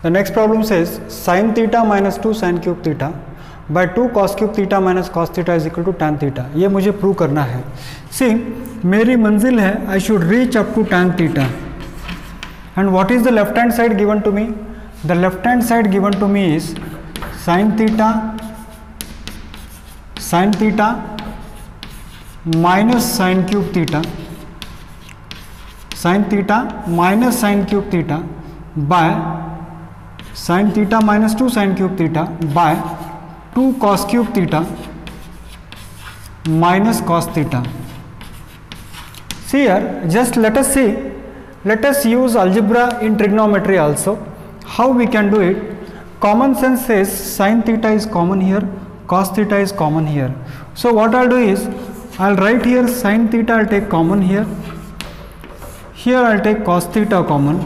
The next problem says sin theta minus 2 sin cube theta by 2 cos cube theta minus cos theta is equal to tan theta. ये मुझे prove करना है. See, मेरी मंजिल है I should reach up to tan theta. And what is the left hand side given to me? The left hand side given to me is sin theta minus sin cube theta, sin theta minus sin cube theta by sin theta minus 2 sin cube theta by 2 cos cube theta minus cos theta. See here, just let us use algebra in trigonometry also. How we can do it? Common sense says sin theta is common here, cos theta is common here. So what I'll do is I'll write here sin theta, I'll take common here. Here I'll take cos theta common.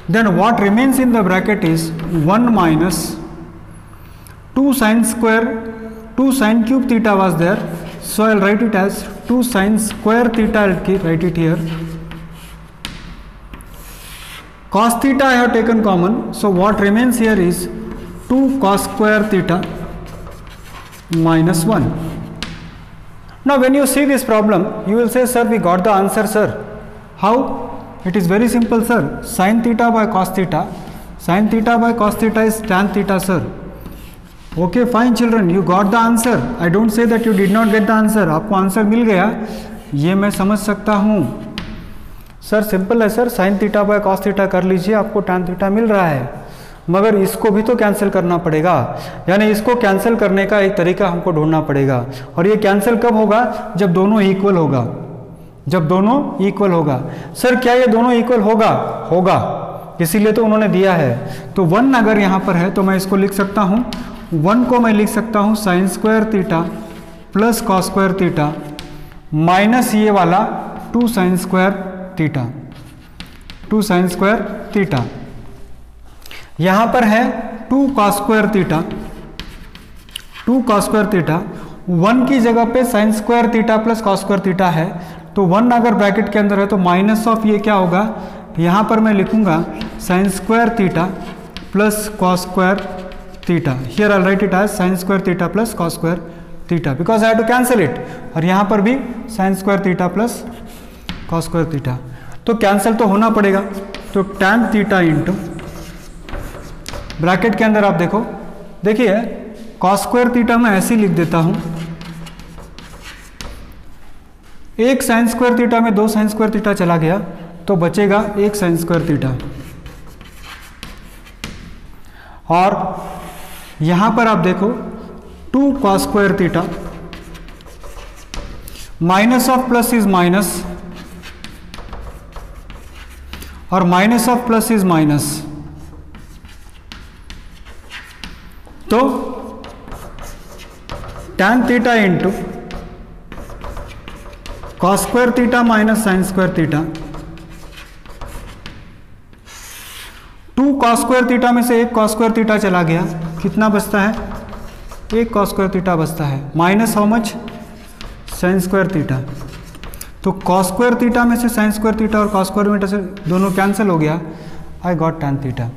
Then what remains in the bracket is 1 minus 2 sin cube theta was there. So I'll write it as 2 sin square theta, I'll write it here. Cos theta I have taken common. So what remains here is 2 cos square theta minus 1. Now when you see this problem, you will say, sir, we got the answer, sir. How? It is very simple, sir. Sin theta by cos theta. Sin theta by cos theta is tan theta, sir. Okay, fine children, you got the answer. I don't say that you did not get the answer. आपको answer मिल गया, ये मैं समझ सकता हूँ. Sir simple है sir, sin theta by cos theta कर लीजिए, आपको tan थीटा मिल रहा है. मगर इसको भी तो कैंसिल करना पड़ेगा, यानी इसको कैंसिल करने का एक तरीका हमको ढूंढना पड़ेगा. और ये कैंसिल कब होगा? जब दोनों इक्वल होगा. जब दोनों इक्वल होगा. सर क्या ये दोनों इक्वल होगा? होगा, इसीलिए तो उन्होंने दिया है. तो 1 अगर यहाँ पर है तो मैं इसको लिख सकता हूँ, 1 को मैं लिख सकता हूँ sign square theta plus cos square theta minus ये वाला 2 sign square theta, 2 sign square theta. यहाँ पर है 2 cos square theta, 2 cos square theta. 1 की जगह पे sine square theta plus cos square theta है, तो 1 अगर ब्रैकेट के अंदर है तो माइनस ऑफ ये क्या होगा, यहाँ पर मैं लिखूंगा sine square theta plus cos square theta. Here I write it as sine square theta plus cos square theta because I have to cancel it. और यहाँ पर भी sine square theta plus cos square theta, तो cancel तो होना पड़ेगा. तो tan theta into bracket के अंदर आप देखो, देखिए कॉस स्क्वायर थीटा मैं ऐसे ही लिख देता हूँ, एक साइन स्क्वायर थीटा में 2 साइन स्क्वायर थीटा चला गया तो बचेगा 1 साइन स्क्वायर थीटा. और यहां पर आप देखो 2 cos square theta, minus of plus is minus और minus of plus is minus. तो tan theta into cos square theta minus sine square theta. 2 cos square theta में से 1 कॉस स्क्वायर थीटा चला गया, कितना बचता है? 1 कॉस स्क्वायर थीटा बचता है, minus how much? Sign square theta. तो कॉस स्क्वायर थीटा में से साइन स्क्वायर थीटा और कॉस स्क्वायर थीटा से दोनों कैंसिल हो गया, आई गॉट टैन थीटा.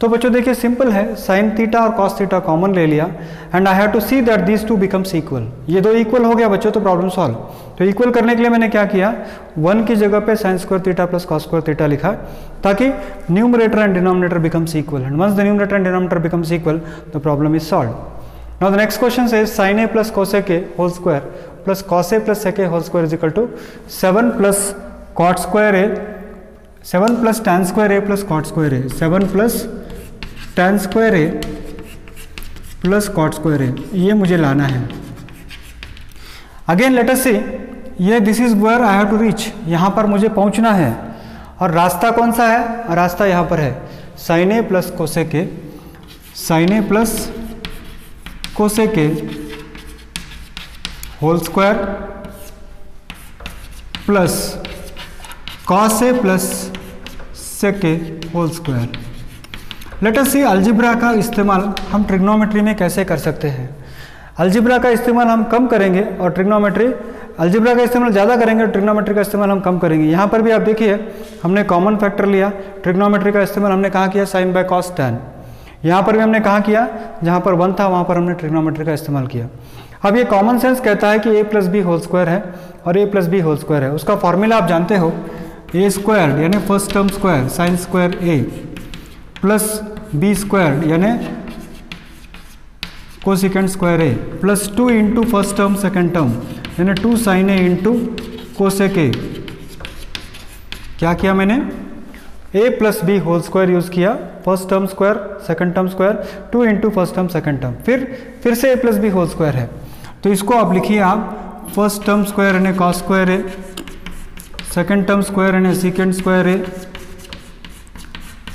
तो बच्चों देखिए सिंपल है, साइन थीटा और कॉस थीटा कॉमन ले लिया and I have to see that these two becomes equal. ये दो इक्वल हो गया बच्चों, तो प्रॉब्लम सॉल्व. तो इक्वल करने के लिए मैंने क्या किया, 1 की जगह पे sine square theta plus cos square theta लिखा ताकि numerator and denominator becomes equal. And once the numerator and denominator becomes equal the problem is solve. Now the next question is sine A plus cosec A whole square plus cos A plus sec A whole square is equal to 7 plus cot square A, 7 plus tan square A plus cot square A, 7 plus tan square A plus cot square A. ये मुझे लाना है. Again let us see, ये this is where I have to reach, यहाँ पर मुझे पहुँचना है. और रास्ता कौन सा है? रास्ता यहाँ पर है sine A plus cosec A, sine A plus cosec A whole square plus cos A plus sec A whole square. Let us see algebra का इस्तेमाल हम ट्रिग्नोमेट्री में कैसे कर सकते हैं. अलजेब्रा का इस्तेमाल हम कम करेंगे और ट्रिग्नोमेट्री अलजेब्रा का इस्तेमाल ज़्यादा करेंगे, ट्रिग्नोमेट्री का इस्तेमाल हम कम करेंगे। यहाँ पर भी आप देखिए हमने कॉमन फैक्टर लिया, ट्रिग्नोमेट्री का इस्तेमाल हमने कहाँ किया, साइन बाय कॉस टैन। यहाँ पर भी हमने कहाँ किया, जहाँ पर 1 था वहाँ पर हमने ट्रिग्नोमेट्री का इस्तेमाल किया। अब ये कॉमन सेंस कहता है कि a plus B whole square है और a plus B whole square है। उसका फॉर्मूला आप जानते हो, a स्क्वायर यानी first term square sine square a plus b square यानी cosecant square a plus 2 into first term second term यानी 2 sine a into cosec a। क्या किया मैंने, a plus B whole square use किया, first term square second term square 2 into first term second term, फिर से a plus B whole square है। तो इसको आप लिखिए आप फर्स्ट टर्म स्क्वायर यानी कॉस स्क्वायर है, सेकंड टर्म स्क्वायर यानी सीकेंड स्क्वायर है,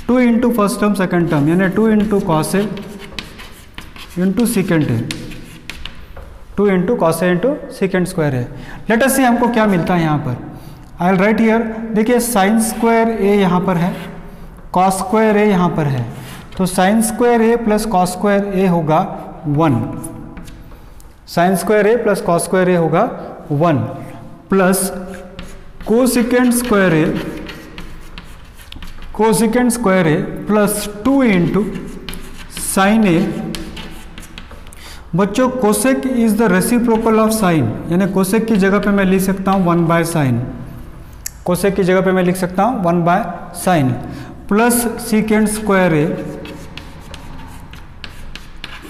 2 into first term second term यानी 2 into cos A into secant है, 2 into cos A into secant square है। लेट अस सी हमको क्या मिलता है यहाँ पर। आई विल राइट हियर, देखिए साइन स्क्वायर ए यहाँ पर है, कॉस स्क्वायर ए यहाँ पर है, तो sign square A plus cos square ए होगा 1, sign square A plus cos square ए होगा 1 plus cosecant square A plus 2 into sine ए। बच्चों cosec is the reciprocal of sine, यानी कोसेक की जगह पे मैं लिख सकता हूँ 1 बाय साइन, कोसेक की जगह पे मैं लिख सकता हूँ 1 by sine plus secant square a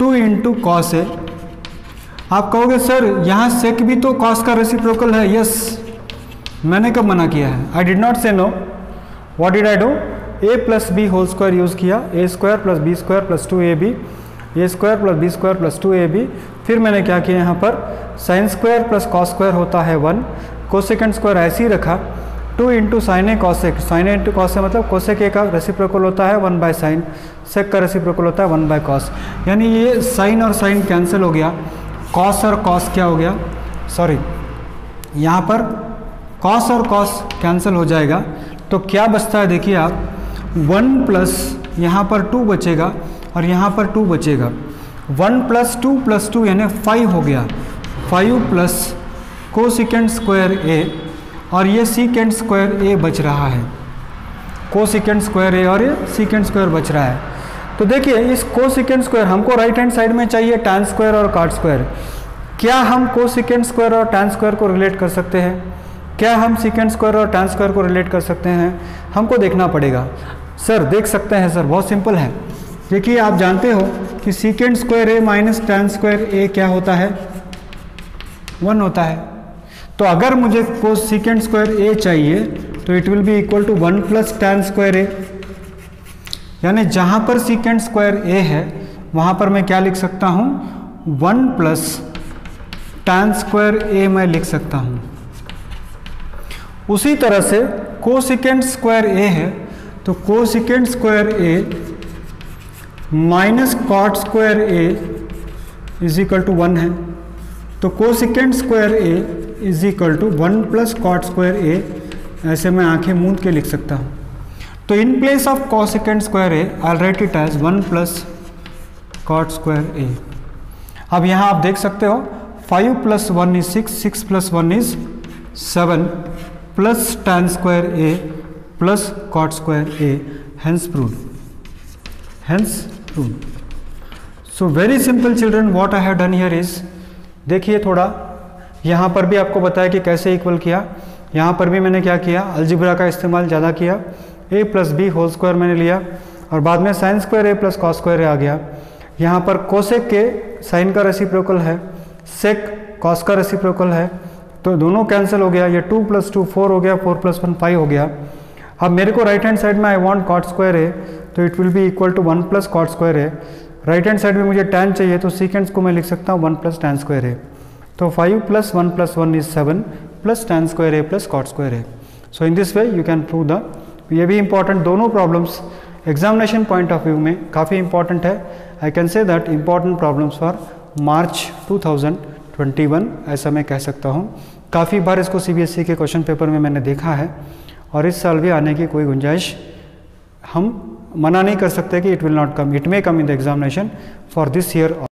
2 into cos a. आप कहोगे सर यहाँ सेक भी तो कॉस का रेसिप्रोकल है। यस, मैंने कब मना किया है, I did not say no. What did I do, a plus B whole square use किया, a square plus B square plus 2ab, a square plus B square plus 2ab। फिर मैंने क्या किया यहाँ पर, sine square plus cos square होता है 1, cosecant square ऐसे ही रखा, 2 into sine A cosec, sine A into cos A मतलब कोसेक ए का रेसिप्रोकल होता है 1 बाय साइन, सेक का रेसिप्रोकल होता है 1 बाय कॉस, यानी ये साइन और साइन कैंसिल हो गया, कॉस और कॉस क्या हो गया, सॉरी यहाँ पर कॉस और कॉस कैंसिल हो जाएगा। तो क्या बचता है देखिए आप, 1 प्लस यहाँ पर 2 बचेगा और यहाँ पर 2 बचेगा, 1 प्लस 2 यानी 5 हो गया, 5 प्लस कोसिकेंट स्क्वायर ए और ये सीकेंट स्क्वायर ए बच रहा है, कोसिकेंट स्क्वायर ए और ये सीकेंट स्क्वायर बच रहा है। तो देखिए इस कोसिकेंट स्क्वायर हमको राइट हैंड साइड में चाहिए टैन स्क्वायर और कॉट स्क्वायर। क्या हम कोसिकेंट स्क्वायर और टैन स्क्वायर को रिलेट कर सकते हैं, क्या हम सीकेंट स्क्वायर और टैन स्क्वायर को रिलेट कर सकते हैं, हमको देखना पड़ेगा। सर देख सकते हैं सर, बहुत सिंपल है। देखिए आप जानते हो कि secant square a minus tan square ए क्या होता है, 1 होता है। तो अगर मुझे कोस सीकेंट स्क्वायर ए चाहिए तो it will be equal to 1 plus tan square a, यानी जहाँ पर सीकेंट स्क्वायर ए है वहाँ पर मैं क्या लिख सकता हूँ, 1 प्लस टैन स्क्वायर ए मैं लिख सकता हूँ। उसी तरह से कोसिकेंट स्क्वायर ए है तो cosecant square a minus cot square a is equal to 1 है, तो cosecant square a is equal to 1 plus cot square a, ऐसे मैं आंखें मूंद के लिख सकता हूँ। तो in place of cosecant square a I write it as 1 plus cot square a. अब यहाँ आप देख सकते हो 5 plus 1 is 6, 6 plus 1 is 7 plus tan square A plus cot square A, hence proved। So very simple children, what I have done here is, देखिए थोड़ा यहाँ पर भी आपको बताया कि कैसे इक्वल किया। यहाँ पर भी मैंने क्या किया, अलजेब्रा का इस्तेमाल ज़्यादा किया, a plus B whole square मैंने लिया और बाद में sine square A plus cos square A आ गया। यहाँ पर कोसेक के साइन का रेसिप्रोकल है, सेक कॉस का रेसिप्रोकल है, तो दोनों कैंसिल हो गया, ये 2 प्लस 2 4 हो गया, 4 प्लस 1 5 हो गया। अब मेरे को राइट हैंड साइड में I want cot square A, तो it will be equal to 1 plus cot square A. Right hand side में मुझे टैन चाहिए तो सीकेंट्स को मैं लिख सकता हूँ 1 प्लस टैन स्क्वायर ए। तो 5 प्लस 1 प्लस 1 is 7 plus tan square A plus cot square A. So in this way you can prove the, ये भी इंपॉर्टेंट, दोनों problems examination point of view में काफ़ी इंपॉर्टेंट है। I can say that important problems for March 2021 ऐसा मैं कह सकता हूँ। काफ़ी बार इसको CBSE के क्वेश्चन पेपर में मैंने देखा है और इस साल भी आने की कोई गुंजाइश हम मना नहीं कर सकते कि it will not come, it may come in the examination for this year.